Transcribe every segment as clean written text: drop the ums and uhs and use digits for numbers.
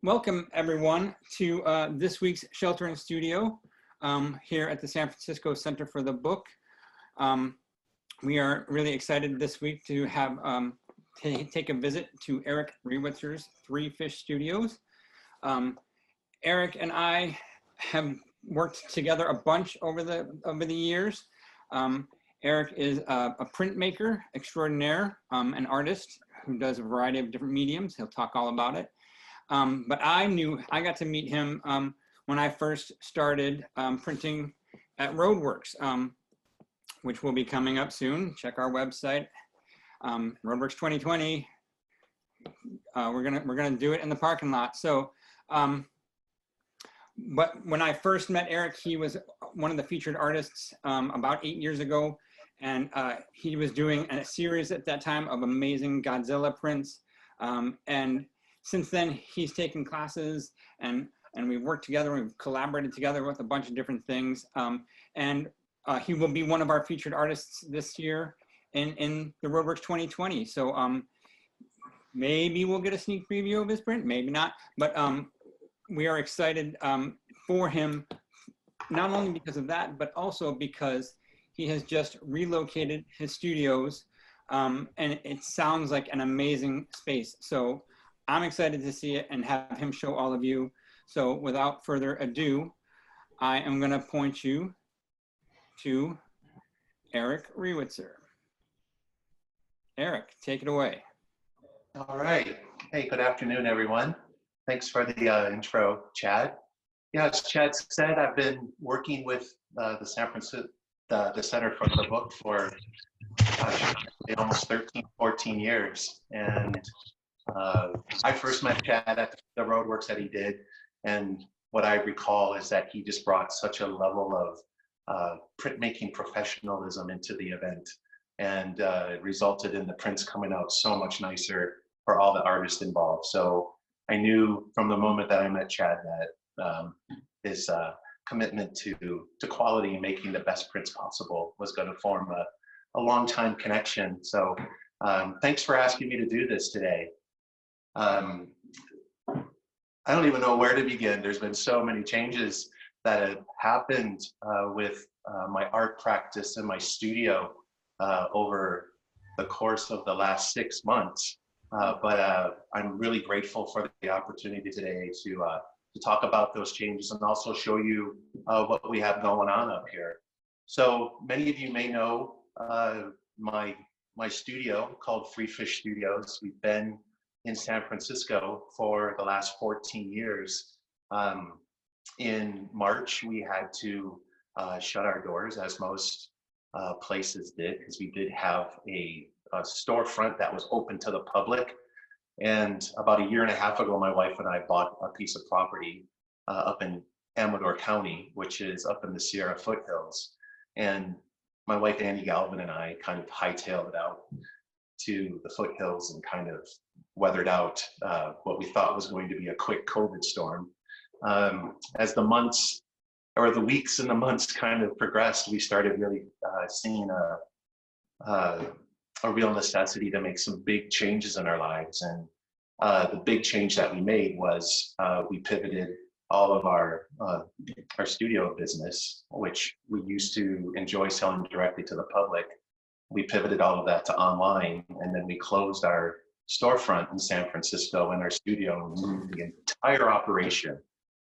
Welcome everyone to this week's Shelter in Studio here at the San Francisco Center for the Book. We are really excited this week to have take a visit to Eric Rewitzer's Three Fish Studios. Eric and I have worked together a bunch over the years. Eric is a printmaker extraordinaire, an artist who does a variety of different mediums. He'll talk all about it. But I got to meet him when I first started printing at Roadworks, which will be coming up soon. Check our website, Roadworks 2020. We're gonna do it in the parking lot. So, but when I first met Eric, he was one of the featured artists about 8 years ago, and he was doing a series at that time of amazing Godzilla prints, and since then, he's taken classes and we've worked together, we've collaborated together with a bunch of different things. He will be one of our featured artists this year in the Roadworks 2020. So maybe we'll get a sneak preview of his print, maybe not, but we are excited for him, not only because of that, but also because he has just relocated his studios and it sounds like an amazing space. So I'm excited to see it and have him show all of you. So without further ado, I am going to point you to Eric Rewitzer. Eric, take it away. All right. Hey, good afternoon, everyone. Thanks for the intro, Chad. Yeah, as Chad said, I've been working with the San Francisco, the Center for the Book for almost 13, 14 years. And I first met Chad at the Roadworks that he did, and what I recall is that he just brought such a level of printmaking professionalism into the event, and it resulted in the prints coming out so much nicer for all the artists involved. So I knew from the moment that I met Chad that his commitment to quality and making the best prints possible was going to form a long-time connection. So thanks for asking me to do this today. I don't even know where to begin. There's been so many changes that have happened with my art practice and my studio over the course of the last 6 months. But I'm really grateful for the opportunity today to talk about those changes and also show you what we have going on up here. So many of you may know my studio called Three Fish Studios. We've been in San Francisco for the last 14 years. In March, we had to shut our doors, as most places did, because we did have a storefront that was open to the public. And about a year and a half ago, my wife and I bought a piece of property up in Amador County, which is up in the Sierra foothills. And my wife, Andy Galvin, and I kind of hightailed it out to the foothills and kind of weathered out what we thought was going to be a quick COVID storm. As the months or the weeks and the months kind of progressed, we started really seeing a real necessity to make some big changes in our lives. And the big change that we made was we pivoted all of our studio business, which we used to enjoy selling directly to the public. We pivoted all of that to online, and then we closed our storefront in San Francisco and our studio and moved the entire operation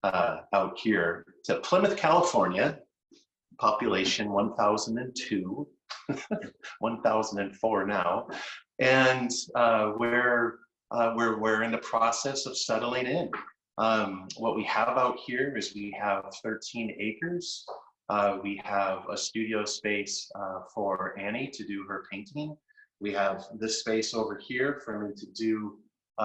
out here to Plymouth, California, population 1,002, 1,004 now. And we're in the process of settling in. What we have out here is we have 13 acres. We have a studio space for Annie to do her painting. We have this space over here for me to do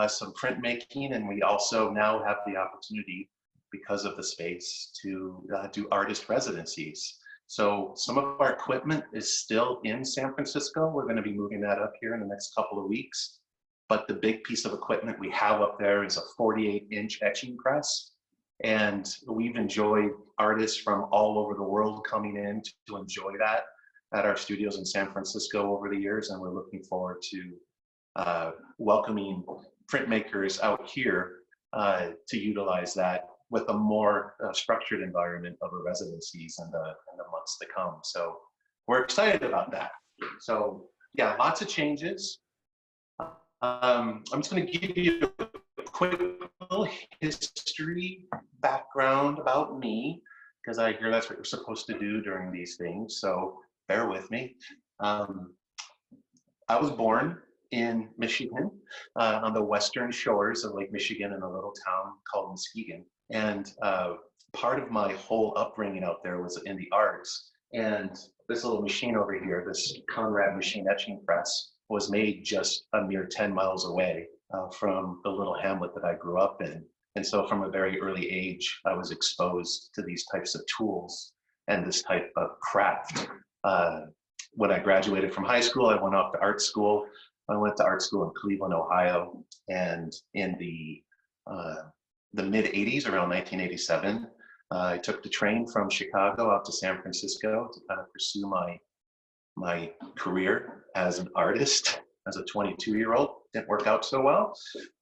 some printmaking, and we also now have the opportunity, because of the space, to do artist residencies. So some of our equipment is still in San Francisco. We're going to be moving that up here in the next couple of weeks. But the big piece of equipment we have up there is a 48-inch etching press. And we've enjoyed artists from all over the world coming in to enjoy that at our studios in San Francisco over the years. And we're looking forward to welcoming printmakers out here to utilize that with a more structured environment of a residencies in the months to come. So we're excited about that. So yeah, lots of changes. I'm just going to give you a quick little history background about me, because I hear that's what you're supposed to do during these things. So bear with me. I was born in Michigan, on the western shores of Lake Michigan in a little town called Muskegon. And part of my whole upbringing out there was in the arts. And this little machine over here, this Conrad machine etching press, was made just a mere 10 miles away from the little hamlet that I grew up in. And so from a very early age, I was exposed to these types of tools and this type of craft. When I graduated from high school, I went off to art school. I went to art school in Cleveland, Ohio, and in the mid 80s, around 1987, I took the train from Chicago out to San Francisco to kind of pursue my career as an artist, as a 22-year-old. Didn't work out so well.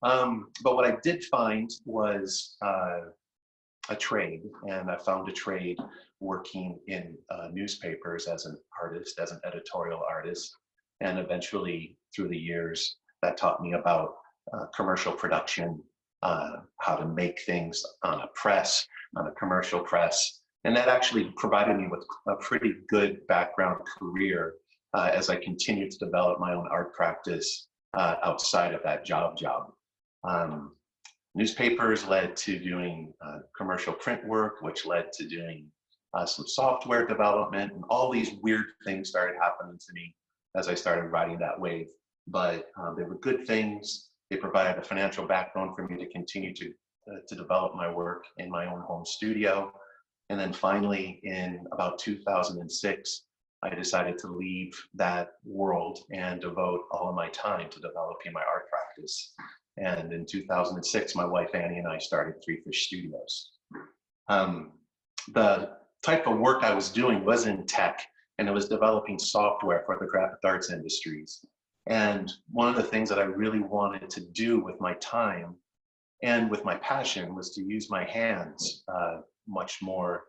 But what I did find was a trade, and I found a trade working in newspapers as an artist, as an editorial artist. And eventually, through the years, that taught me about commercial production, how to make things on a press, on a commercial press. And that actually provided me with a pretty good background career as I continued to develop my own art practice outside of that job. Newspapers led to doing commercial print work, which led to doing some software development, and all these weird things started happening to me as I started riding that wave. But they were good things. They provided a financial backbone for me to continue to develop my work in my own home studio. And then finally, in about 2006, I decided to leave that world and devote all of my time to developing my art practice. And in 2006, my wife Annie and I started Three Fish Studios. The type of work I was doing was in tech, and it was developing software for the graphic arts industries. And one of the things that I really wanted to do with my time and with my passion was to use my hands much more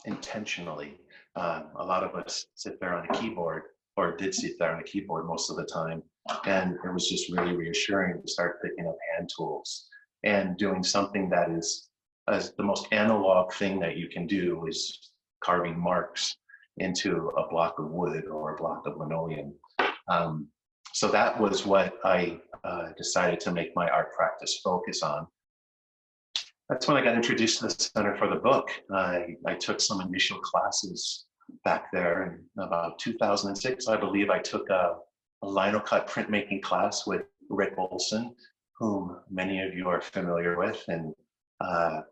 intentionally. A lot of us sit there on a keyboard, or did sit there on a keyboard most of the time, and it was just really reassuring to start picking up hand tools and doing something that is the most analog thing that you can do, is carving marks into a block of wood or a block of linoleum. So that was what I decided to make my art practice focus on. That's when I got introduced to the Center for the Book. I took some initial classes back there in about 2006. I believe I took a linocut printmaking class with Rick Olson, whom many of you are familiar with, and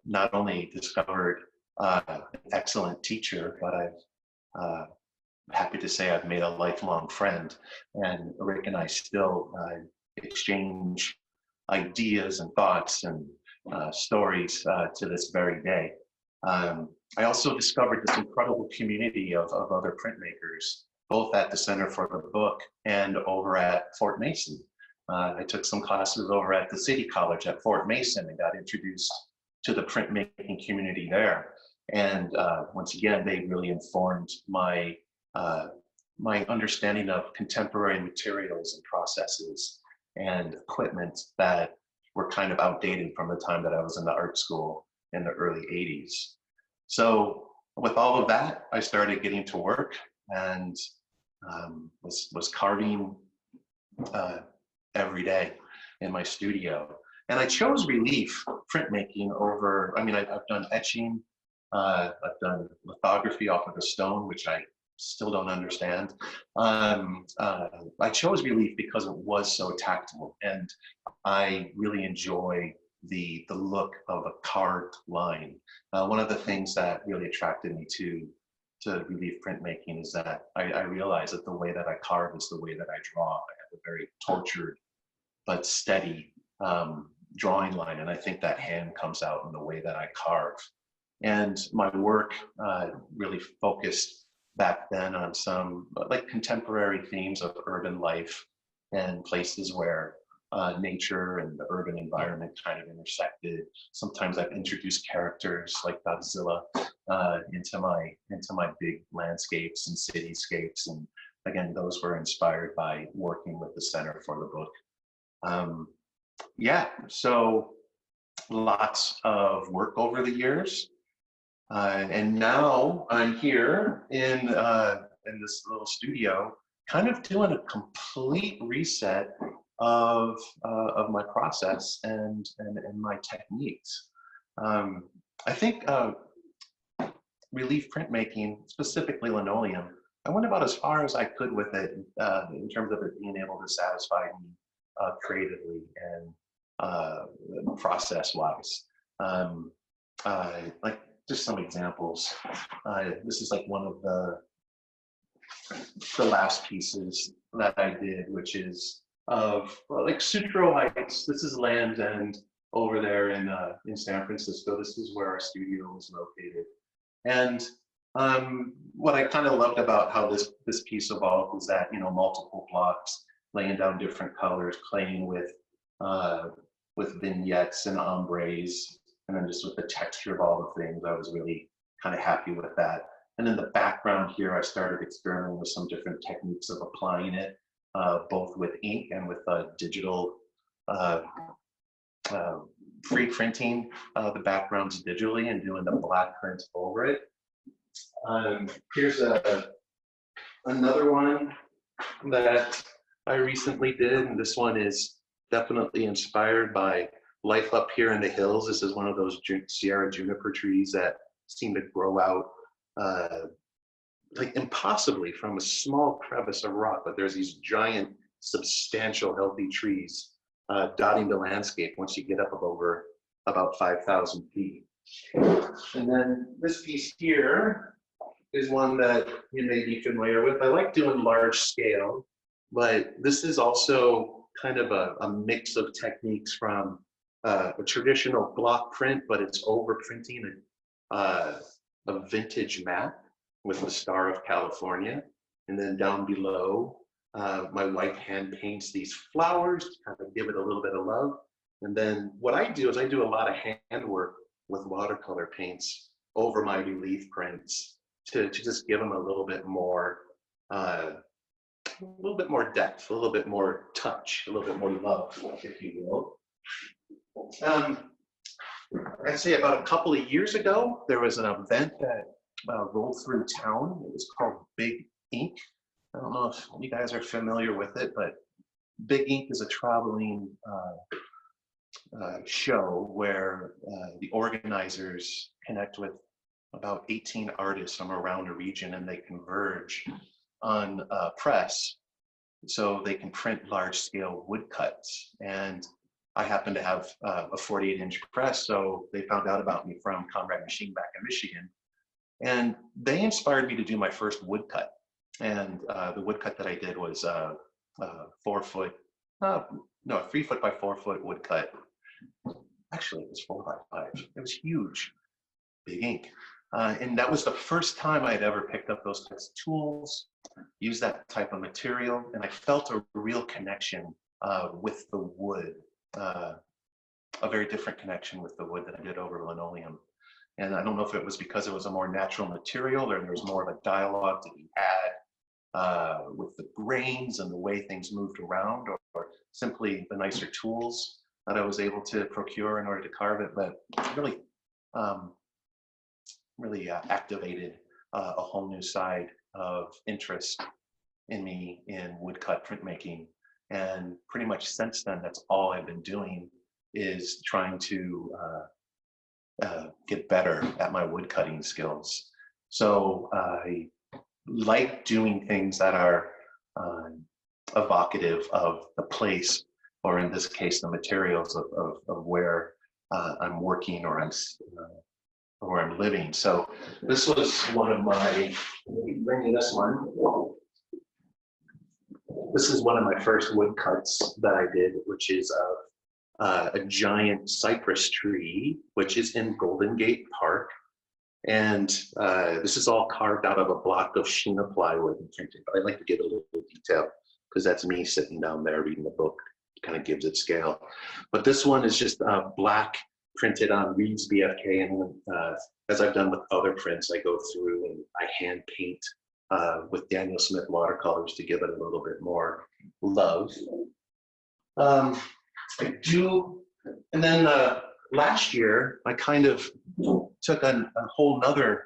not only discovered an excellent teacher, but I've happy to say I've made a lifelong friend, and Rick and I still exchange ideas and thoughts and stories to this very day. I also discovered this incredible community of other printmakers, both at the Center for the Book and over at Fort Mason. I took some classes over at the City College at Fort Mason and got introduced to the printmaking community there. And once again, they really informed my understanding of contemporary materials and processes and equipment that were kind of outdated from the time that I was in the art school in the early 80s. So with all of that, I started getting to work and was carving every day in my studio. And I chose relief printmaking over, I mean, I've done etching, I've done lithography off of the stone, which I still don't understand. I chose relief because it was so tactile, and I really enjoy the look of a carved line. One of the things that really attracted me to relief printmaking is that I realize that the way that I carve is the way that I draw. I have a very tortured but steady drawing line, and I think that hand comes out in the way that I carve. And my work really focused back then on some like contemporary themes of urban life and places where nature and the urban environment kind of intersected. Sometimes I've introduced characters like Godzilla into my big landscapes and cityscapes, and again, those were inspired by working with the center for the book. Yeah, so lots of work over the years, and now I'm here in this little studio, kind of doing a complete reset of my process and my techniques. I think relief printmaking, specifically linoleum, I went about as far as I could with it in terms of it being able to satisfy me creatively and process-wise. Like just some examples. This is like one of the last pieces that I did, which is of like Sutro Heights. This is Land's End over there in San Francisco. This is where our studio is located. And what I kind of loved about how this piece evolved was that, you know, multiple blocks, laying down different colors, playing with vignettes and ombres, and then just with the texture of all the things, I was really kind of happy with that. And in the background here, I started experimenting with some different techniques of applying it, both with ink and with digital pre-printing the backgrounds digitally and doing the black print over it. Here's another one that I recently did, and this one is definitely inspired by life up here in the hills. This is one of those Sierra juniper trees that seem to grow out like impossibly from a small crevice of rock, but there's these giant, substantial, healthy trees dotting the landscape once you get up over about 5,000 feet. And then this piece here is one that you may be familiar with. I like doing large scale, but this is also kind of a mix of techniques from a traditional block print, but it's overprinting a vintage map with the Star of California. And then down below, my wife hand paints these flowers to kind of give it a little bit of love. And then what I do is I do a lot of handwork with watercolor paints over my relief prints to just give them a little bit more depth, a little bit more touch, a little bit more love, if you will. I'd say about a couple of years ago, there was an event that rolled through town. It was called Big Ink. I don't know if you guys are familiar with it, but Big Ink is a traveling show where the organizers connect with about 18 artists from around the region, and they converge on press so they can print large scale woodcuts. And I happen to have a 48-inch press, so they found out about me from Conrad Machine back in Michigan. And they inspired me to do my first woodcut. And the woodcut that I did was 3 foot by 4 foot woodcut. Actually, it was 4 by 5. It was huge, Big Ink. And that was the first time I had ever picked up those types of tools, used that type of material, and I felt a real connection with the wood, a very different connection with the wood that I did over linoleum. And I don't know if it was because it was a more natural material or there was more of a dialogue to be had with the grains and the way things moved around, or simply the nicer tools that I was able to procure in order to carve it. But really activated a whole new side of interest in me in woodcut printmaking. And pretty much since then, that's all I've been doing, is trying to get better at my woodcutting skills. So I like doing things that are evocative of the place, or in this case, the materials of where I'm working or where I'm living. So this was one of my, bringing this one. This is one of my first woodcuts that I did, which is of a giant cypress tree, which is in Golden Gate Park. And this is all carved out of a block of Sheena plywood and printed. But I like to give a little detail because that's me sitting down there reading the book. kind of gives it scale. But this one is just black printed on Reed's BFK, and as I've done with other prints, I go through and I hand paint with Daniel Smith watercolors to give it a little bit more love. I do, and then last year I kind of took a whole nother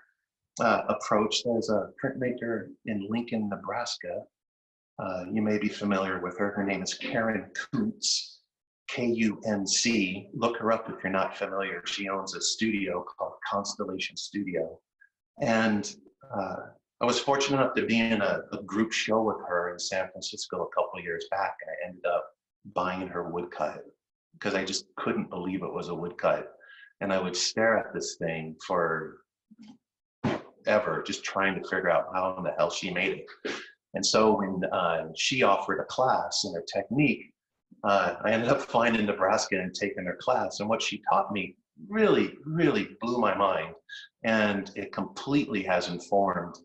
approach. There's a printmaker in Lincoln, Nebraska. You may be familiar with her. Her name is Karen Kuntz, K-U-N-C. Look her up if you're not familiar. She owns a studio called Constellation Studio. And I was fortunate enough to be in a group show with her in San Francisco a couple of years back, and I ended up buying her woodcut because I just couldn't believe it was a woodcut. And I would stare at this thing for ever, just trying to figure out how in the hell she made it. And so when she offered a class in her technique, I ended up flying in Nebraska and taking her class. And what she taught me really, really blew my mind. And it completely has informed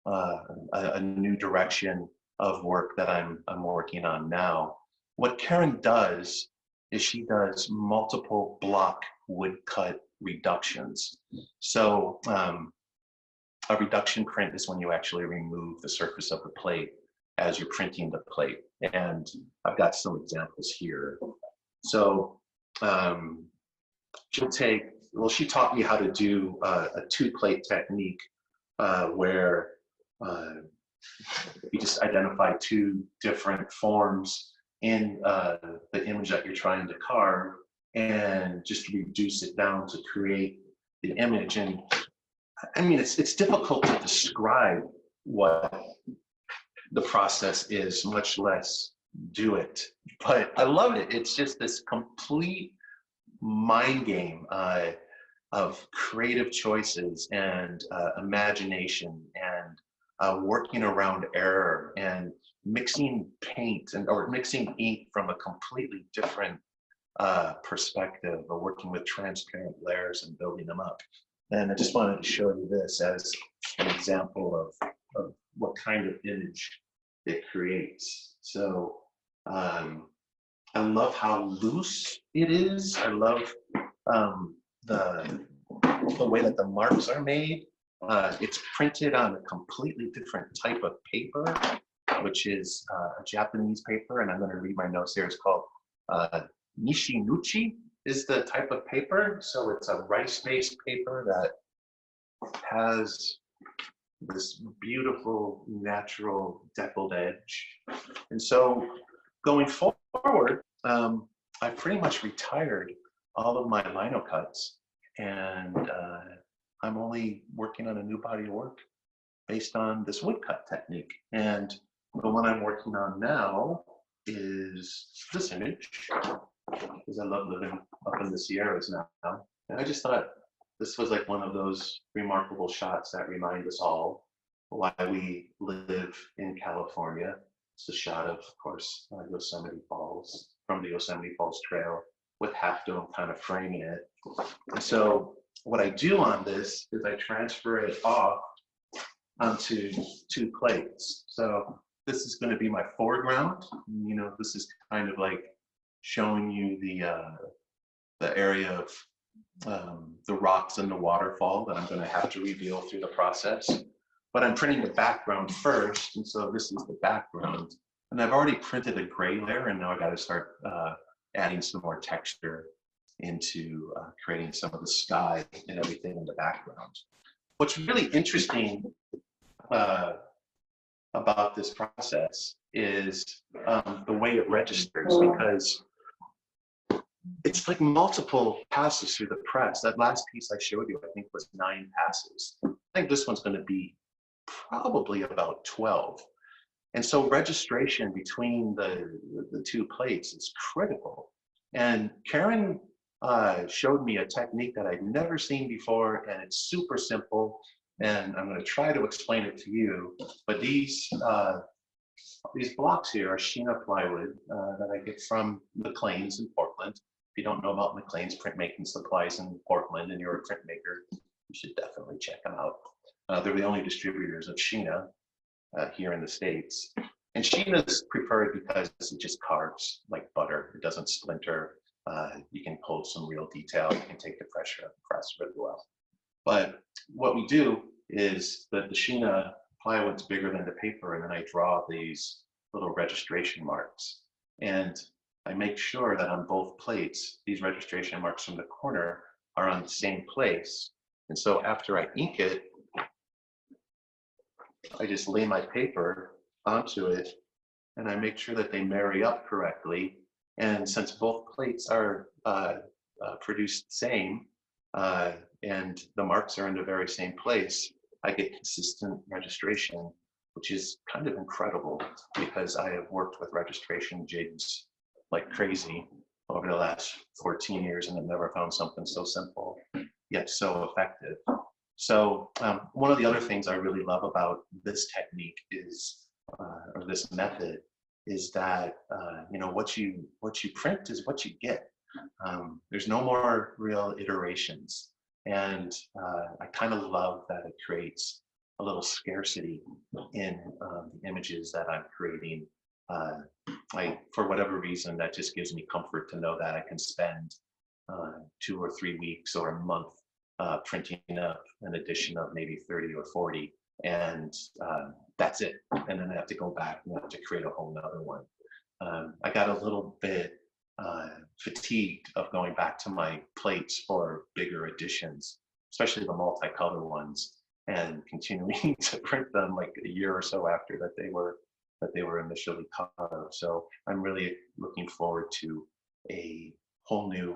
a new direction of work that I'm working on now. What Karen does is she does multiple block woodcut reductions. So a reduction print is when you actually remove the surface of the plate as you're printing the plate. And I've got some examples here. So she taught me how to do a two-plate technique where you just identify two different forms in the image that you're trying to carve and just reduce it down to create the image. And I mean, it's difficult to describe what the process is, much less do it. But I love it. It's just this complete mind game of creative choices and imagination and working around error and mixing paint or mixing ink from a completely different perspective, or working with transparent layers and building them up. And I just wanted to show you this as an example of what kind of image it creates. So I love how loose it is. I love the way that the marks are made. It's printed on a completely different type of paper, which is a Japanese paper, and I'm going to read my notes here. It's called Nishinuchi is the type of paper. So it's a rice-based paper that has this beautiful natural deckled edge. And so going forward, I pretty much retired all of my lino cuts, and I'm only working on a new body of work based on this woodcut technique. And the one I'm working on now is this image, because I love living up in the Sierras now. And I just thought this was like one of those remarkable shots that remind us all why we live in California. It's a shot of course, Yosemite Falls, from the Yosemite Falls Trail, with Half Dome kind of framing it. And so what I do on this is I transfer it off onto two plates. So this is going to be my foreground. You know, this is kind of like showing you the area of the rocks and the waterfall that I'm going to have to reveal through the process. But I'm printing the background first, and so this is the background. And I've already printed a gray layer, and now I got to start adding some more texture into creating some of the sky and everything in the background. What's really interesting about this process is the way it registers, because it's like multiple passes through the press. That last piece I showed you, I think, was 9 passes. I think this one's going to be probably about 12. And so registration between the two plates is critical. And Karen showed me a technique that I'd never seen before, and it's super simple. And I'm going to try to explain it to you. But these blocks here are Sheena plywood that I get from McLean's in Portland. If you don't know about McLean's printmaking supplies in Portland and you're a printmaker, you should definitely check them out. They're the only distributors of Sheena here in the States. And Sheena's preferred because it just carves like butter. It doesn't splinter. You can hold some real detail. You can take the pressure of the press really well. But what we do is that the Sheena plywood's bigger than the paper, and then I draw these little registration marks. And I make sure that on both plates, these registration marks from the corner are on the same place. And so after I ink it, I just lay my paper onto it, and I make sure that they marry up correctly. And since both plates are produced the same, and the marks are in the very same place, I get consistent registration, which is kind of incredible because I have worked with registration jigs like crazy over the last 14 years and have never found something so simple yet so effective. So one of the other things I really love about this technique is, or this method, is that what you print is what you get. There's no more real iterations, and I kind of love that it creates a little scarcity in the images that I'm creating. For whatever reason, that just gives me comfort to know that I can spend 2 or 3 weeks or a month printing up an edition of maybe 30 or 40, and that's it. And then I have to go back and have to create a whole nother one. I got a little bit fatigued of going back to my plates for bigger editions, especially the multicolor ones, and continuing to print them like a year or so after that they were initially carved. So I'm really looking forward to a whole new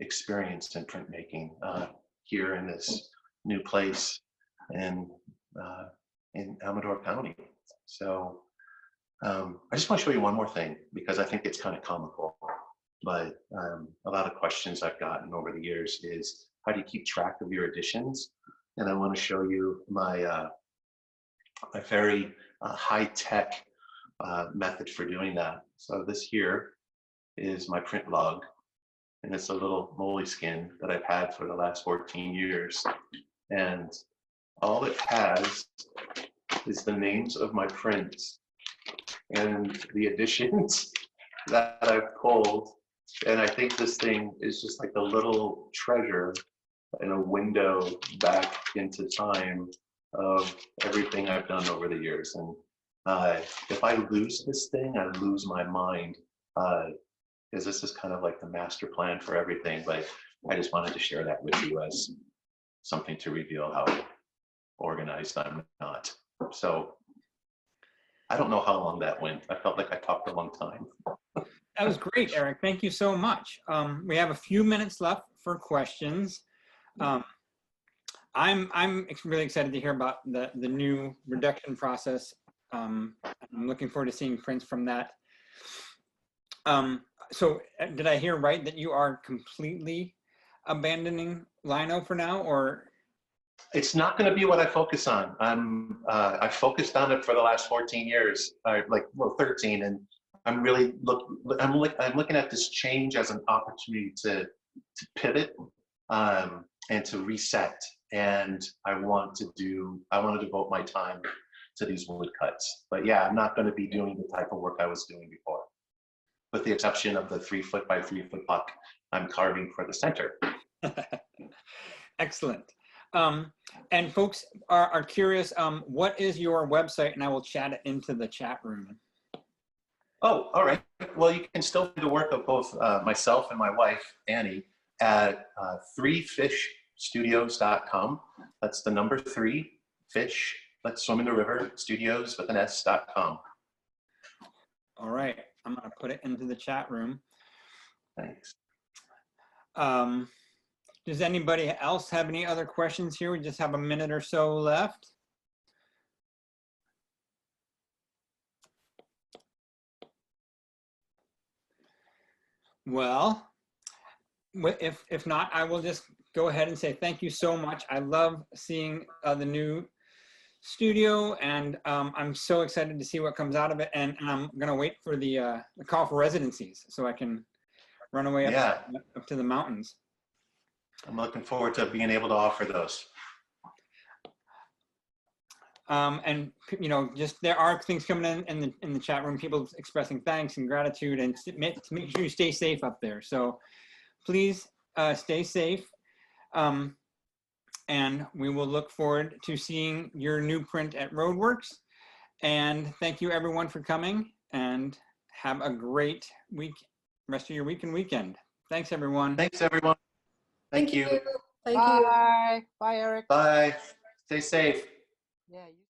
experience in printmaking here in this new place in Amador County. So I just want to show you one more thing because I think it's kind of comical, but a lot of questions I've gotten over the years is, how do you keep track of your editions? And I want to show you my very high-tech method for doing that. So this here is my print log, and it's a little moleskin that I've had for the last 14 years. And all it has is the names of my prints and the editions that I've pulled. And I think this thing is just like a little treasure and a window back into time of everything I've done over the years. And if I lose this thing, I lose my mind, because this is kind of like the master plan for everything. But I just wanted to share that with you as something to reveal how organized I'm not. So I don't know how long that went. I felt like I talked a long time. That was great, Eric. Thank you so much. We have a few minutes left for questions. I'm really excited to hear about the new reduction process. I'm looking forward to seeing prints from that. So did I hear right that you are completely abandoning lino for now, or? It's not going to be what I focus on. I focused on it for the last 14 years, 13, and I'm really I'm looking at this change as an opportunity to pivot and to reset. And I want to devote my time to these woodcuts. But yeah, I'm not going to be doing the type of work I was doing before, with the exception of the 3 foot by 3 foot puck I'm carving for the center. Excellent. And folks are curious, what is your website? And I will chat it into the chat room. Oh, all right. Well, you can still do the work of both myself and my wife, Annie, at 3fishstudios.com. That's the number 3, fish, let's swim in the river, studios with an S.com. All right. I'm going to put it into the chat room. Thanks. Does anybody else have any other questions here? We just have a minute or so left. Well, if not, I will just go ahead and say thank you so much. I love seeing the new studio, and I'm so excited to see what comes out of it. And I'm gonna wait for the call for residencies so I can run away up to the mountains. I'm looking forward to being able to offer those. And you know, just there are things coming in the chat room, people expressing thanks and gratitude, and to make sure you stay safe up there. So please stay safe. And we will look forward to seeing your new print at Roadworks. And thank you everyone for coming, and have a great week, rest of your week and weekend. Thanks everyone. Thanks, everyone. Thank you. Thank you. Bye. Bye, Eric. Bye. Stay safe. Yeah. You